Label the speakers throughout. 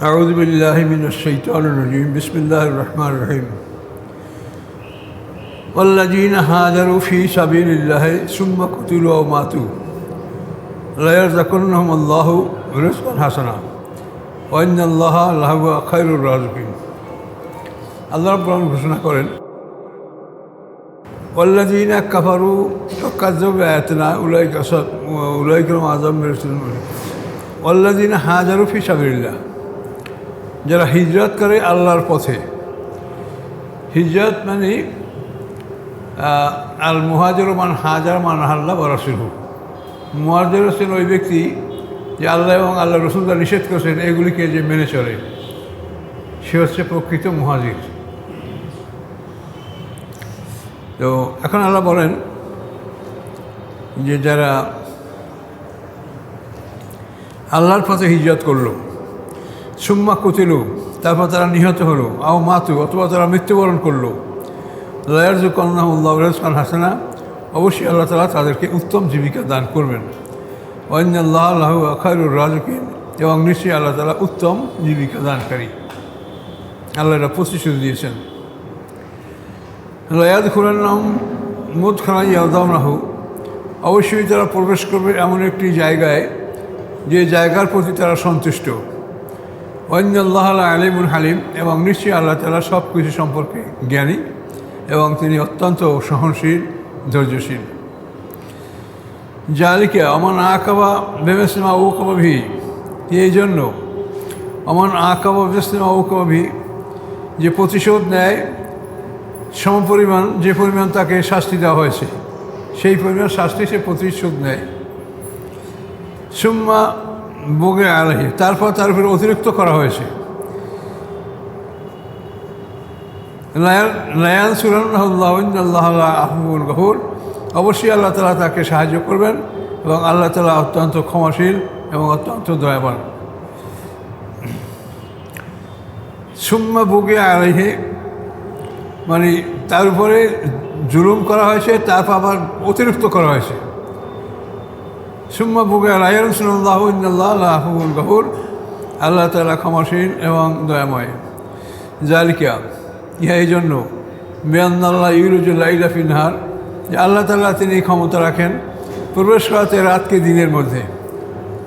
Speaker 1: أعوذ بالله من الشيطان الرجيم بسم الله الرحمن الرحيم والذين هاجروا في سبيل الله ثم قتلوا أو ماتوا ليرزقنهم الله رزقا حسنا وإن الله لهو خير الرازقين আল্লাহ রাব্বুল আলামিন ঘোষণা করেন والذين كفروا وكذبوا بآياتنا أولئك لهم عذاب من رجس والذين هاجروا في سبيل الله যারা হিজরত করে আল্লাহর পথে। হিজরত মানে আল মুহাজির মান হাজার মান আল্লাহ ওয়া রাসূলুহু। মুহাজির হচ্ছেন ওই ব্যক্তি যে আল্লাহ এবং আল্লাহ রসুল যা নিষেধ করেছেন এগুলিকে যে মেনে চলে, সে হচ্ছে প্রকৃত মুহাজির। তো এখন আল্লাহ বলেন যে যারা আল্লাহর পথে হিজরত করলো, সুম্মা কুতিলু, তারপর তারা নিহত হলো, আও মাতু, অথবা তারা মৃত্যুবরণ করলো, লায়ারযুকুন্নাহুল্লাহু রিজকান হাসানা, অবশ্যই আল্লাহ তাআলা তাদেরকে উত্তম জীবিকা দান করবেন। ওয়া ইন্নাল্লাহা লাহু খায়রুর রাযিকিন, এবং নিশ্চয়ই আল্লাহ তাআলা উত্তম জীবিকা দানকারী। আল্লাহ এটা প্রতিশ্রুতি দিয়েছেন। লায়াদখুলান্নাহুম মুদখালান ইয়ারদাউনাহু, অবশ্যই তারা প্রবেশ করবে এমন একটি জায়গায় যে জায়গার প্রতি তারা সন্তুষ্ট। ওয়াইন্নাল্লাহা আলিমুন হালিম, এবং নিশ্চয়ই আল্লাহ তাআলা সব কিছু সম্পর্কে জ্ঞানী এবং তিনি অত্যন্ত সহনশীল, ধৈর্যশীল। জালিকা অমান আকাবা বিমিসলিমা উকাবা বিহি, এই জন্য অমান আকাবা বিমিসলিমা উকাবা বিহি, যে প্রতিশোধ নেয় সমপরিমাণ, যে পরিমাণ তাকে শাস্তি দেওয়া হয়েছে সেই পরিমাণ শাস্তি সে প্রতিশোধ নেয়। সুম্মা বগে আলাইহি, তারপর তার উপরে অতিরিক্ত করা হয়েছে। লায়ানসুরান্নাহুল্লাহু ইন্নাল্লাহা লাআফুউন গফুর, অবশ্যই আল্লাহ তাআলা তাকে সাহায্য করবেন এবং আল্লাহ তাআলা অত্যন্ত ক্ষমাশীল এবং অত্যন্ত দয়াবান। সুম্মা বগে আলাইহি মানে তার উপরে জুলুম করা হয়েছে, তারপর আবার অতিরিক্ত করা হয়েছে। সুম্মা বুগে লায়ানসুরাল্লাহু ইন্নাল্লাহা লাআফুউন গফুর, আল্লাহ তাআলা ক্ষমাশীল এবং দয়াময়। জালিকা, ইহা এই জন্য বিআন্নাল্লাহ ইউলিজুল লাইলা ফিন নাহার, যে আল্লাহ তাআলা তিনি ক্ষমতা রাখেন প্রবেশ করাতে রাতকে দিনের মধ্যে,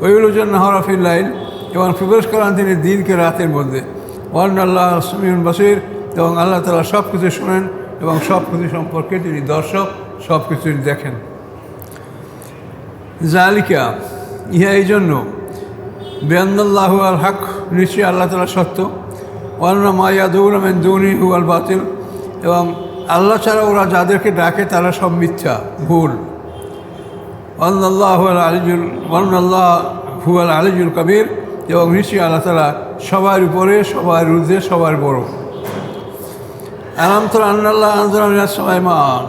Speaker 1: ওয়ুলিজুন নাহারা ফিল লাইল, এবং প্রবেশ করান তিনি দিনকে রাতের মধ্যে। ওয়া আন্নাল্লাহা সামিউন বাসীর, এবং আল্লাহ তাআলা সব কিছু শোনেন এবং সব কিছু সম্পর্কে তিনি দর্শক, সব কিছু দেখেন। জালিকা, ইহা এই জন্য বিআন্নাল্লাহু আল হক, নিশ্চয়ই আল্লাহ তাআলা সত্য, ওয়ান্না মা ইয়াদউনা মিন দুনিহি হুয়াল বাতিল, এবং আল্লাহ ছাড়া ওরা যাদেরকে ডাকে তারা সব মিথ্যা, ভুল। ওয়ান্নাল্লাহু হুয়াল আলিয়্যুল কবির, এবং নিশ্চয়ই আল্লাহ তাআলা সবার উপরে, সবার ঊর্ধ্বে, সবার বড়। আলাম তারা আন্নাল্লাহ আনজালা মিনাস সামাই মাআন,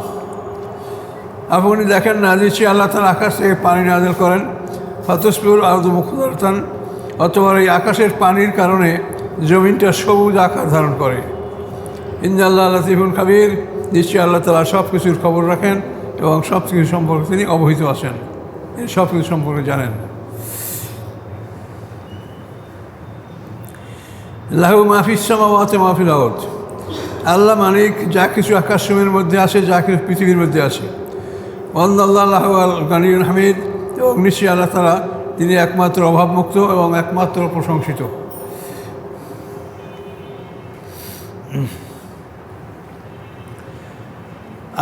Speaker 1: আপনি দেখেন না নিশ্চয়ই আল্লাহ তাআলা আকাশ থেকে পানি নাযিল করেন। ফাতুসবিহুল আরদু মুখদারাতান, অথবা এই আকাশের পানির কারণে জমিনটা সবুজ আকার ধারণ করে। ইন্নাল্লাহা লাতীফুন খাবীর, নিশ্চয়ই আল্লাহ তাআলা সব কিছুর খবর রাখেন এবং সব কিছু সম্পর্কে তিনি অবহিত আছেন, তিনি সব কিছু সম্পর্কে জানেন। লাহু মা ফিস সামাওয়াতি ওয়া মা ফিল আরদ, আল্লাহ মালিক যা কিছু আকাশসমূহের মধ্যে আছে, যা কিছু পৃথিবীর মধ্যে আছে। ওয়ান্নাল্লাহা লাহুল গানিয়্যুল হামিদ, এবং নিশ্চয়ই আল্লাহ তাআলা তিনি একমাত্র অভাবমুক্ত এবং একমাত্র প্রশংসিত।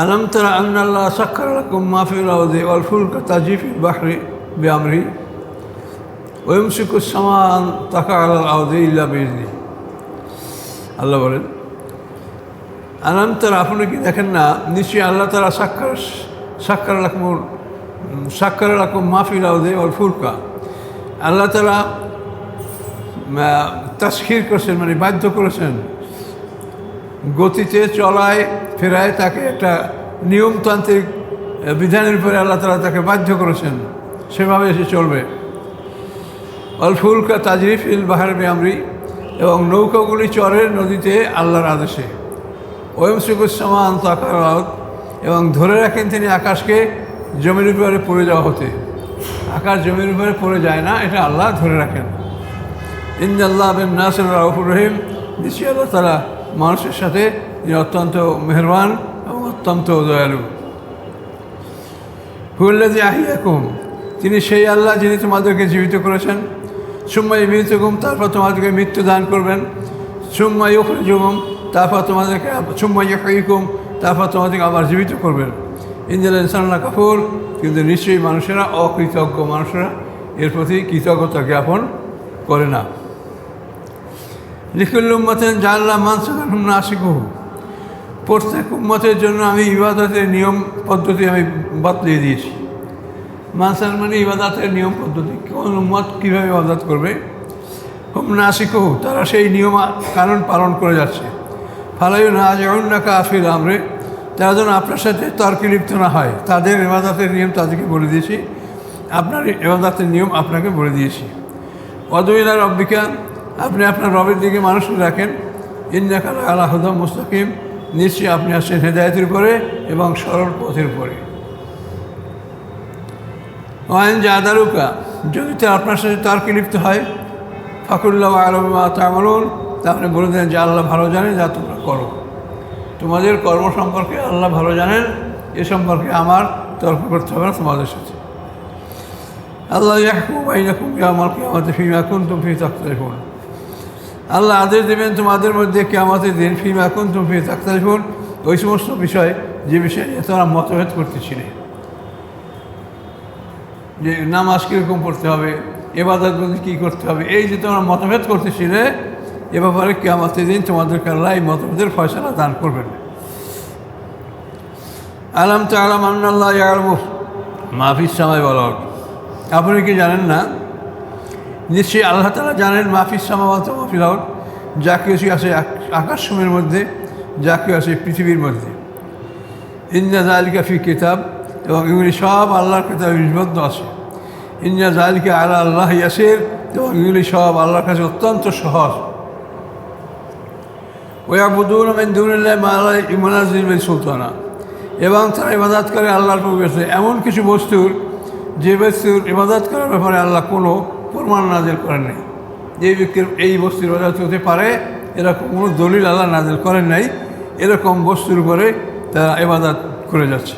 Speaker 1: আলাম তারা আন্নাল্লাহা সাক্কারা লাকুম মা ফিল আরদি ওয়াল ফুলকা তাজরি ফিল বাহরি বিআমরিহি ওয়া ইউমসিকুস সামাআ আন তাকা আলাল আরদি ইল্লা বিইজনিহি। আল্লাহ বলেন, আলাম তারা, আপনি কি দেখেন না নিশ্চয়ই আল্লাহ তাআলা সাক্কারা লাকুম মা ফিল আরদি ওয়াল ফুলকা, আল্লাহ তাআলা তাসখীর করেছেন, মানে বাধ্য করেছেন, গতিতে চলায় ফেরায় তাকে একটা নিয়মতান্ত্রিক বিধানের উপরে আল্লাহ তাআলা তাকে বাধ্য করেছেন, সেভাবে এসে চলবে। ওয়াল ফুলকা তাজরি ফিল বাহরি বিআমরি, এবং নৌকাগুলি চরে নদীতে আল্লাহর আদেশে। ওয়া ইউমসিকুস সামাআ আন তাকা আলাল আরদ, এবং ধরে রাখেন তিনি আকাশকে জমির উপরে পড়ে যাওয়া হতে। আকাশ জমির উপরে পড়ে যায় না, এটা আল্লাহ ধরে রাখেন। ইন্নাল্লাহ বিন নাসির রাউফুর রহিম, নিশ্চয়ই আল্লাহ তাআলা মানুষের সাথে তিনি অত্যন্ত মেহেরবান এবং অত্যন্ত দয়ালু। হুয়াল্লাযী আহইয়াকুম, তিনি সেই আল্লাহ যিনি তোমাদেরকে জীবিত করেছেন। সুম্মা ইউমীতুকুম, তারপর তোমাদেরকে মৃত্যু দান করবেন। সুম্মা ইউখরিজুকুম, তারপর তোমাদেরকে সুম্মা ইউহয়িকুম, তারপর তোমাদেরকে আবার জীবিত করবেন। ইন্নাল ইনসানা কাফুর, কিন্তু নিশ্চয়ই মানুষেরা অকৃতজ্ঞ, মানুষেরা এর প্রতি কৃতজ্ঞতা জ্ঞাপন করে না। লিকুল্লি উম্মাতিন জাআলনা মানসাকান হুম নাসিকুহু, প্রত্যেক উম্মতের জন্য আমি ইবাদতের নিয়ম পদ্ধতি আমি বাতলিয়ে দিয়েছি। মানসান মানে ইবাদতের নিয়ম পদ্ধতি, কোন উম্মত কীভাবে ইবাদত করবে। হুম নাসিকুহু, তারা সেই নিয়ম কানুন পালন করে যাচ্ছে। ফালায়ু নাযাউন্নাকা ফিল আমরে, তারা যেন আপনার সাথে তর্কে লিপ্ত না হয়। তাদের ইবাদতের নিয়ম তাদেরকে বলে দিয়েছি, আপনার ইবাদতের নিয়ম আপনাকে বলে দিয়েছি। ওয়াদউ ইলা রাব্বিকা, আপনি আপনার রবের দিকে মানুষকে রাখেন। ইন্নাকা আলা হুদাম মুস্তাকিম, নিশ্চয়ই আপনি আছেন হেদায়েতের উপরে এবং সরল পথের উপরে। ওয়াইন জাদালুকা, যদি তারা আপনার সাথে তর্কে লিপ্ত হয়, ফাকুল্লাহু আ'লামু বিমা তা'মালুন, তা আপনি বলে দেন যে আল্লাহ ভালো জানেন যা তোমরা করো। তোমাদের কর্ম সম্পর্কে আল্লাহ ভালো জানেন, এ সম্পর্কে আমার তর্ক করতে হবে না তোমাদের সাথে। আল্লাহ ইয়াহকুমু বাইনাকুম ইয়াওমাল কিয়ামাতি ফীমা কুনতুম ফীহি তাখতালিফুন, আল্লাহ আদেশ দেবেন তোমাদের মধ্যে কিয়ামতের দিন ফীমা কুনতুম ফীহি তাখতালিফুন, ওই সমস্ত বিষয় যে বিষয়ে তোমরা মতভেদ করতেছিলে, যে নামাজ কীরকম পড়তে হবে, ইবাদতগুলি কী করতে হবে, এই যে তোমরা মতভেদ করতেছিলে, এ ব্যাপারে কিয়ামতের দিন তোমাদেরকে আল্লাহ এই মতভেদের ফয়সালা দান করবেন। আলাম তা'লাম আন্নাল্লাহ ইয়া'লামু মা ফিস সামাই ওয়াল আরদ, আপনি কি জানেন না, নিশ্চয়ই আল্লাহ তাআলা জানেন মা ফিস সামাওয়াতি ওয়া মা ফিল আরদ, যা কিছু আছে আকাশসমূহের মধ্যে, যা কিছু আছে পৃথিবীর মধ্যে। ইন্না যালিকা ফি কিতাব, এবং এগুলি সব আল্লাহর কিতাবে লিপিবদ্ধ আছে। ইন্না যালিকা আলা আল্লাহ ইয়াসির, এবং এগুলি সব আল্লাহর কাছে অত্যন্ত সহজ। ওয়াবুদুনা মিন দুনিল্লাহি মা লা ইউনাজ্জিলু বিহি সুলতানা, এবং তারা ইবাদত করে আল্লাহর পরিবর্তে এমন কিছু বস্তুর, যে বস্তুর ইবাদত করার ব্যাপারে আল্লাহ কোনো প্রমাণ নাজিল করেন নাই। যে ব্যক্তির এই বস্তুর ইবাদত হতে পারে এরকম কোনো দলিল আল্লাহ নাজিল করেন নাই, এরকম বস্তুর উপরে তারা ইবাদত করে যাচ্ছে।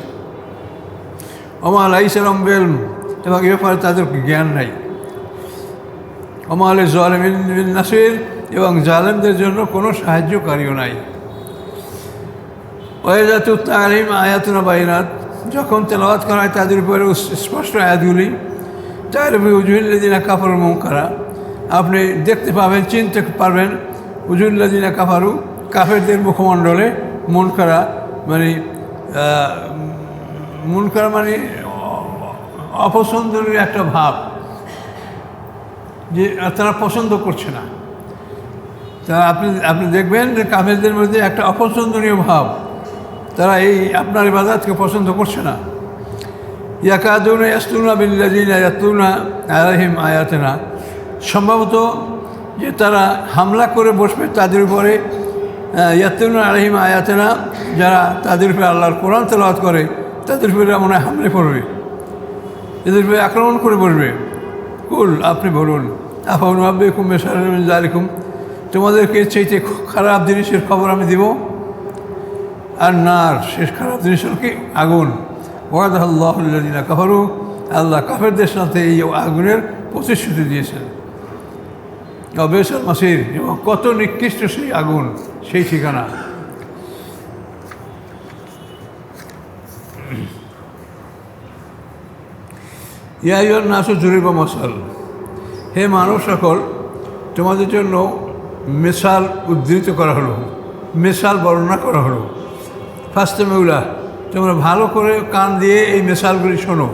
Speaker 1: ওমা লাইসা লাহুম ইলম, এবং এ ব্যাপারে তাদের জ্ঞান নাই। ওমা লিয-যালিমিন মিন নাসির, এবং জালেমদের জন্য কোনো সাহায্যকারীও নাই। ওয়াইযা তুতলা আলাইহিম আয়াতুনা বাইনাত, যখন তেলাওয়াত করা হয় তাদের উপরে স্পষ্ট আয়াতগুলি, তা'রিফু ফি উজুহিল্লাযিনা কাফারুল মুনকারা, আপনি দেখতে পাবেন, চিনতে পারবেন উজুহিল্লাযিনা কাফারু, কাফেরদের মুখমণ্ডলে, মুনকারা মানে মুনকার মানে অপছন্দের একটা ভাব, যে তারা পছন্দ করছে না। তা আপনি দেখবেন যে কাফেরদের মধ্যে একটা অপছন্দনীয় ভাব, তারা এই আপনার ইবাদতকে পছন্দ করছে না। ইয়াকাদুনা ইয়াসতুনা বিল্লাযিনা ইয়াতলুনা আলাইহিম আয়াতিনা, সম্ভবত যে তারা হামলা করে বসবে তাদের উপরে, ইয়াতলুনা আলাইহিম আয়াতিনা, যারা তাদের উপরে আল্লাহর কোরআন তেলাওয়াত করে তাদের উপরে মনে হয় হামলে পড়বে, এদের উপরে আক্রমণ করে বসবে। কুল, আপনি বলুন, আফানুনাব্বিউকুম বিশাররিন মিন যালিকুম, তোমাদেরকে চাইতে খারাপ জিনিসের খবর আমি দিব। আর নার, শেষ খারাপ জিনিস হল কি, আগুন। ওয়াদাল্লাহুল্লাযিনা কাফারু, আল্লাহ কাফেরদের সাথে এই আগুনের প্রতিশ্রুতি দিয়েছেন। বিসাল মাসির, এবং কত নিকৃষ্ট সেই আগুন, সেই ঠিকানা। ইয়া আইয়ুহান নাসু যুরিবা মাসাল, হে মানুষ সকল, তোমাদের জন্য মেসাল উদ্ধৃত করা হলো, মেসাল বর্ণনা করা হলো। ফাস্তামিউ লাহু, তোমরা ভালো করে কান দিয়ে এই মেসালগুলি শোনো।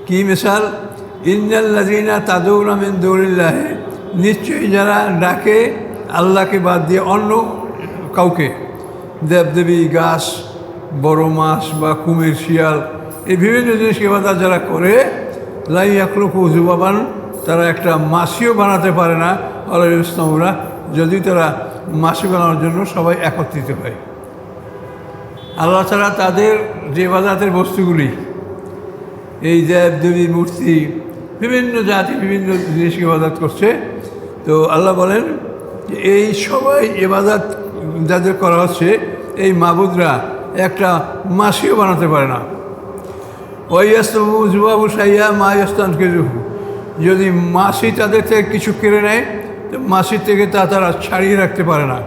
Speaker 1: কি মেসাল? ইন্নাল্লাযীনা তাদউনা মিন দুনিল্লাহি, নিশ্চয়ই যারা ডাকে আল্লাহকে বাদ দিয়ে অন্য কাউকে, দেবদেবী, গাছ, বড় মাছ বা কুমির, শিয়াল, এই বিভিন্ন জিনিস ইবাদত যারা করে, লা ইয়াখলুকু যুবাবান, তারা একটা মাছিও বানাতে পারে না। আল্লাহ ইসলামরা, যদি তারা মাছি বানানোর জন্য সবাই একত্রিত হয়। আল্লাহ ছাড়া তাদের যে ইবাদতের বস্তুগুলি, এই দেব দেবী, মূর্তি, বিভিন্ন জাতি বিভিন্ন জিনিসকে ইবাদত করছে। তো আল্লাহ বলেন যে এই সবাই ইবাদত যাদের করা হচ্ছে এই মাবুদরা একটা মাসিও বানাতে পারে না। ওয়াইয়াস্তমু জুবাবু সাইয়া মা ইয়াস্তান কেজুহু, যদি মাসি তাদের থেকে কিছু কেড়ে নেয় তো মাসির থেকে তারা ছাড়িয়ে রাখতে পারে না।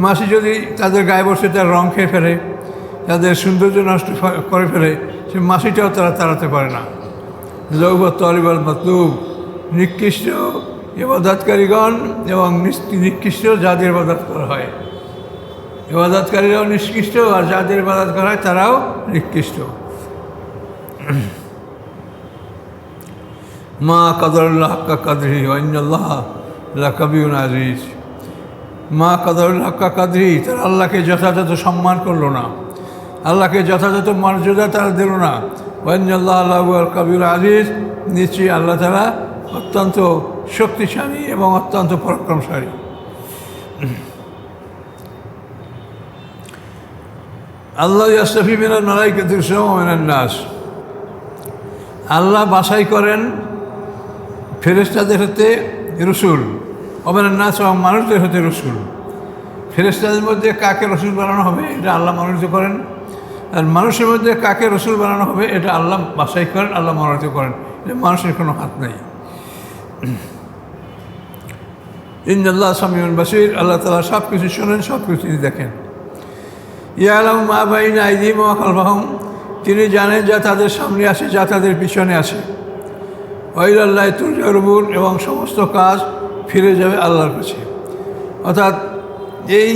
Speaker 1: মাসি যদি তাদের গায়ে বসে তার রং খেয়ে ফেলে, তাদের সৌন্দর্য নষ্ট করে ফেলে, সে মাসিটাও তারা তাড়াতে পারে না। লৌবত তলিবাল মতলুব, নিকৃষ্ট ইবাদতকারীগণ এবং নিকৃষ্ট যাদের ইবাদত করা হয়, ইবাদতকারীরাও নিষ্কৃষ্ট আর যাদের ইবাদত করা হয় তারাও নিকৃষ্ট। মা কাদরুল্লাহ হাক্কা কাদরিহি ওয়া ইন্নাল্লাহ লাকাবিয়ুন আজিজ। মা কাদরুল্লাহ হাক্কা কাদরিহি, তারা আল্লাহকে যথাযথ সম্মান করলো না, আল্লাহকে যথাযথ মর্যাদা তারা দিল না। ওয়া ইন্নাল্লাহ লাকাবিয়ুন আজিজ, নিশ্চয়ই আল্লাহ তারা অত্যন্ত শক্তিশালী এবং অত্যন্ত পরাক্রমশালী। আল্লাহ ইয়াস্তাফি মিনাল মালাইকাতি রুসুলান ওয়া মিনান নাস, আল্লাহ বাছাই করেন ফেরেশতাদের হতে রসুল, ওয়া মিনান নাস, এবং মানুষদের হতে রসুল। ফেরেশতাদের মধ্যে কাকে রসুল বানানো হবে এটা আল্লাহ মনোনীত করেন, আর মানুষের মধ্যে কাকে রসুল বানানো হবে এটা আল্লাহ বাছাই করেন, আল্লাহ মনোনীত করেন, এটা মানুষের কোনো হাত নেই। ইন্নাল্লাহ সামিউন বাসীর, আল্লাহ তাআলা সব কিছু শোনেন, সব কিছু দেখেন। ইয়ালামু মা বাইনা আইদিহিম ওয়া খালফাহুম, তিনি জানেন যা তাদের সামনে আছে, যা তাদের পিছনে আছে। ওয়া ইলাল্লাহি তুরজাউল উমুর, এবং সমস্ত কাজ ফিরে যাবে আল্লাহর কাছে। অর্থাৎ এই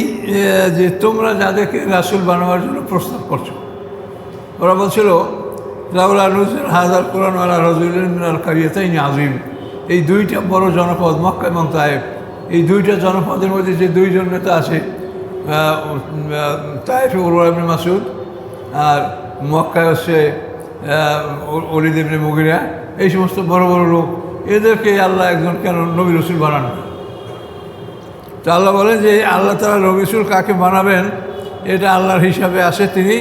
Speaker 1: যে তোমরা যাদেরকে রাসূল বানাবার জন্য প্রস্তাব করছো, ওরা বলছিল লাউলা নুজিলা হাযাল কুরআন আলা রাজুলিন মিনাল কারিয়াতাইনি আযীম, এই দুইটা বড় জনপদ মক্কা এবং তায়েফ, এই দুইটা জনপদের মধ্যে যে দুইজন নেতা আছে, তায়েফে উরওয়া ইবনে মাসউদ আর মক্কায় হচ্ছে ওলীদ ইবনে মুগিরা, এই সমস্ত বড় বড় লোক, এদেরকে আল্লাহ একজন কেন নবী রসুল বানান? তো আল্লাহ বলেন যে আল্লাহ তাআলা নবী রসুল কাকে বানাবেন এটা আল্লাহর হিসাবে আসে, তিনি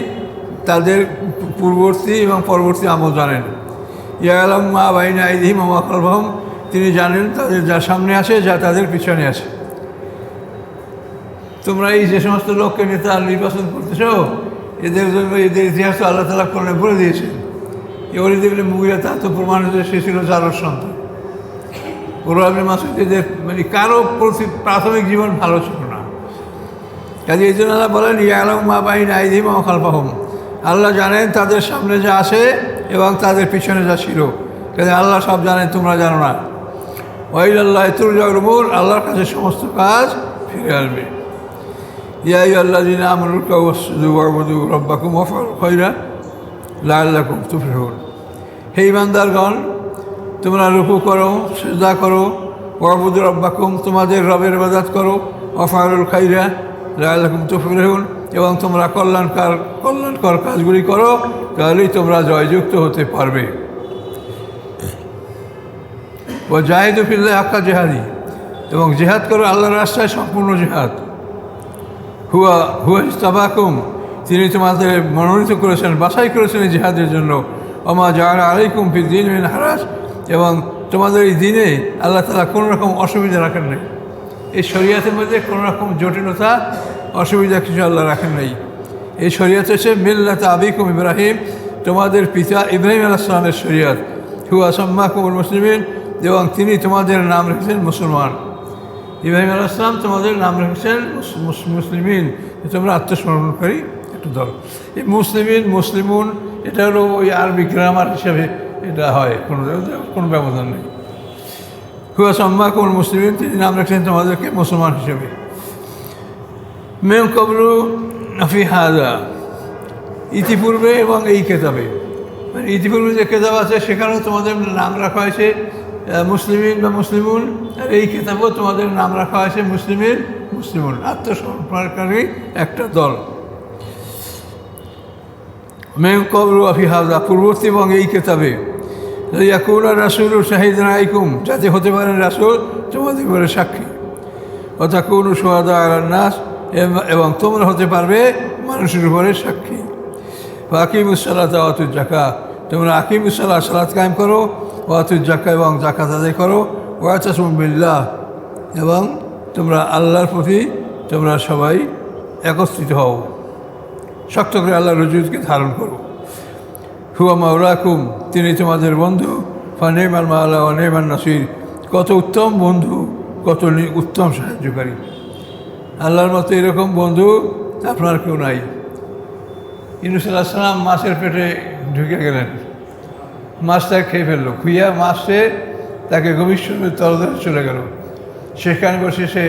Speaker 1: তাদের পূর্ববর্তী এবং পরবর্তী আমল জানেন। ইয়ালামু মা বাইনা আইদিহিম ওয়া মা খালফাহুম, তিনি জানেন তাদের যা সামনে আছে, যা তাদের পিছনে আছে। তোমরা এই যে সমস্ত লোককে নেতা নির্বাচন করতেছ, এদের জন্য এদের ইতিহাস তো আল্লাহ তাআলা কোরআনে বলে দিয়েছেন। ওলীদ ইবনে মুগিরা, তা তো প্রমাণ হয়েছে সে ছিল জারর সন্তান। উরওয়া ইবনে মাসউদ, এদের মানে কারো প্রাথমিক জীবন ভালো ছিল না। কাজে এই জন্য আল্লাহ বলেন ইয়ালামু মা বাইনা আইদিহিম ওয়া মা খালফাহুম, আল্লাহ জানেন তাদের সামনে যা আছে এবং তাদের পিছনে যা ছিল। কাজে আল্লাহ সব জানেন, তোমরা জানো না। ওয়া ইলাল্লাহি তুরজাউল উমুর, আল্লাহর কাছে সমস্ত কাজ ফিরে আসবে। ইয়া আইয়ুহাল্লাযীনা আমানু রুকউ ওয়াসজুদু ওয়া'বুদু রাব্বাকুম ওয়াফআলুল খায়রা লাআল্লাকুম তুফলিহুন। হে ঈমানদারগণ, তোমরা রুকু করো, সিজদা করো, ওয়া'বুদু রাব্বাকুম, তোমাদের রবের ইবাদত করো, ওয়াফআলুল খায়রা লাআল্লাকুম তুফলিহুন, এবং তোমরা কল্যাণকর কাজগুলি করো, তাহলেই তোমরা জয়যুক্ত হতে পারবে। ওয়া জাহিদু ফিল্লাহি হাক্কা জিহাদি, এবং জিহাদ করো আল্লাহর রাস্তায় সম্পূর্ণ জিহাদ। হুয়া ইজতাবাকুম, তিনি তোমাদের মনোনীত করেছেন, বাছাই করেছেন এই জিহাদের জন্য। ওয়া মা জাআলা আলাইকুম ফিদ-দীন মিন হারাজ, এবং তোমাদের এই দিনে আল্লাহ তাআলা কোনো রকম অসুবিধা রাখেন নাই, এই শরীয়তের মধ্যে কোনো রকম জটিলতা অসুবিধা কিছু আল্লাহ রাখেন নাই। এই শরীয়ত হচ্ছে মিল্লাত আবিকুম ইব্রাহিম, তোমাদের পিতা ইব্রাহিম আলাইহিস সালামের শরীয়ত। হুয়া সাম্মাকুমুল মুসলিমিন, এবং তিনি তোমাদের নাম রেখেছেন মুসলমান। ইব্রাহিম আলাইহিস সালাম তোমাদের নাম রেখেছেন মুসলিমিন, তোমরা আত্মসমর্পণকারী একটা দল। এই মুসলিমুন এটা হলো ওই আরবি গ্রামার হিসাবে এটা হয়, কোনো ব্যবধান নেই। হুয়া সাম্মাকুমুল মুসলিমিন, তিনি নাম রেখেছেন তোমাদেরকে মুসলমান হিসেবে। মিন ক্বাবলু ফি হাযা, ইতিপূর্বে এবং এই কেতাবে, মানে ইতিপূর্বে যে কেতাব আছে সেখানেও তোমাদের নাম রাখা হয়েছে মুসলিমিন বা মুসলিমুন, আর এই কেতাবেও তোমাদের নাম রাখা হয়েছে মুসলিমুন, আত্মসমর্পণকারী একটা দল। মিন ক্বাবলু ফি হাযা, পূর্ববর্তী এবং এই কেতাবে। ইয়াকুনা রাসূলু শাহিদান আলাইকুম, যাতে হতে পারেন রাসূল তোমাদের উপরে সাক্ষী। ওয়া তাকুনু শুহাদা আলান নাস, এবং তোমরা হতে পারবে মানুষের উপরে সাক্ষী। আকিমুস সালাতা ওয়া আতুজ যাকাত, তোমরা আকিমুস সালাত, সালাত কায়েম করো, ওয়াতুজ জাকা এবং জাকাত আদায় করো, ওয়াতাসমু বিল্লাহ এবং তোমরা আল্লাহর প্রতি তোমরা সবাই একত্রিত হও, শক্ত করে আল্লাহর রজুদকে ধারণ করো। হুয়া মাওলাকুম, তিনি তোমাদের বন্ধু, ফানেমান মাওলা ওয়া নেমান নাসির, কত উত্তম বন্ধু, কত উত্তম সাহায্যকারী। আল্লাহর মতো এরকম বন্ধু আপনার কেউ নাই। ইউনূস আলাইহিস সালাম মাছের পেটে ঢুকে গেলেন, মাছটা খেয়ে ফেললো, খুইয়া মাছে তাকে গভীর সমুদ্রের তলদেশে চলে গেল। সেখানে বসে সে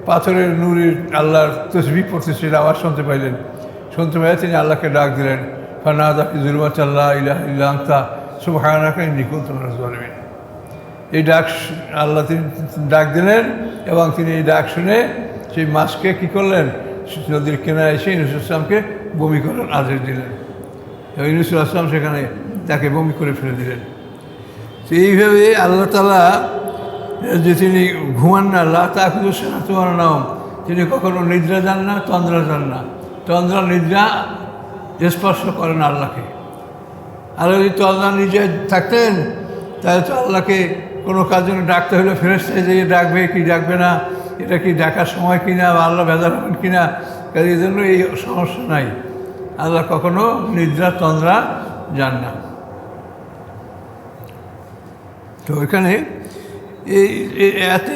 Speaker 1: পাথরের নুরির আল্লাহর তসবিহ পড়তেছিল, আওয়াজ শুনতে পাইলেন। শুনতে পাইলে তিনি আল্লাহকে ডাক দিলেন, ফানাদা ফি যুলমাতি আল্লা ইলাহা ইল্লা আনতা সুবহানাকা ইন্নী কুনতু মিনাজ জালিমিন। এই ডাক আল্লাহ তিনি ডাক দিলেন এবং তিনি এই ডাক শুনে সেই মাছকে কী করলেন, নদীর কিনারে এসে ইউনূস ইসলামকে বমি করার আদেশ দিলেন এবং ইউনূস ইসলাম সেখানে তাকে বমি করে ফেলে দিলেন। তো এইভাবে আল্লাহ তাআলা যে তিনি ঘুমান না, লা তাখুযুহু সিনাতুন ওয়ালা নাওম, তিনি কখনো নিদ্রা যান না, তন্দ্রা যান না। তন্দ্রা নিদ্রা স্পর্শ করেন আল্লাহকে। আল্লাহ যদি তন্দ্রা নিজে থাকতেন তাহলে তো আল্লাহকে কোনো কাজ জন্য ডাকতে হলে ফেরেশতা যে ডাকবে কি ডাকবে না, এটা কি ডাকার সময় কিনা বা আল্লাহ ভেজাল হবেন কিনা, কাজে এই জন্য এই সমস্যা নাই। আল্লাহ কখনো নিদ্রা তন্দ্রা যান না। তো এখানে এই এতে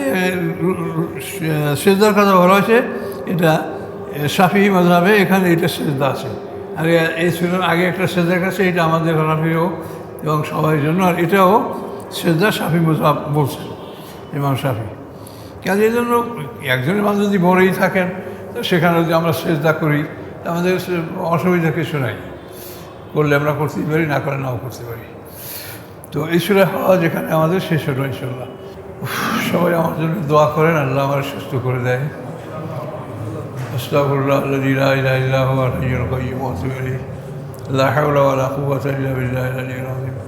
Speaker 1: সেজদার কথা বলা হয়েছে, এটা শাফি মাযহাবে এখানে এটা সেজদা আছে। আর এই ছিল আগে একটা সেজদার কাছে, এটা আমাদের হানাফিও এবং সবার জন্য, আর এটাও সেজদা শাফি মাযহাব বলছে ইমাম শাফি। কাজে এই জন্য একজনের মানুষ যদি বড়ই থাকেন তো সেখানে যদি আমরা সেজদা করি আমাদের অসুবিধা কিছু নাই, করলে আমরা করতেই পারি, না করে নাও করতে পারি। তো এই সূরা হজ যেখানে আমাদের শেষ হলো ইনশাআল্লাহ। সবাই আমার জন্য দোয়া করেন, আল্লাহ আমার সুস্থ করে দেয়। আস্তাগফিরুল্লাহ আল্লাযী লা ইলাহা ইল্লা হুয়াল হাইয়ুল কাইয়্যুম ওয়া আতুবু ইলাইহি, লা হাওলা ওয়া লা কুওয়াতা ইল্লা বিল্লাহিল আলিয়্যিল আযীম।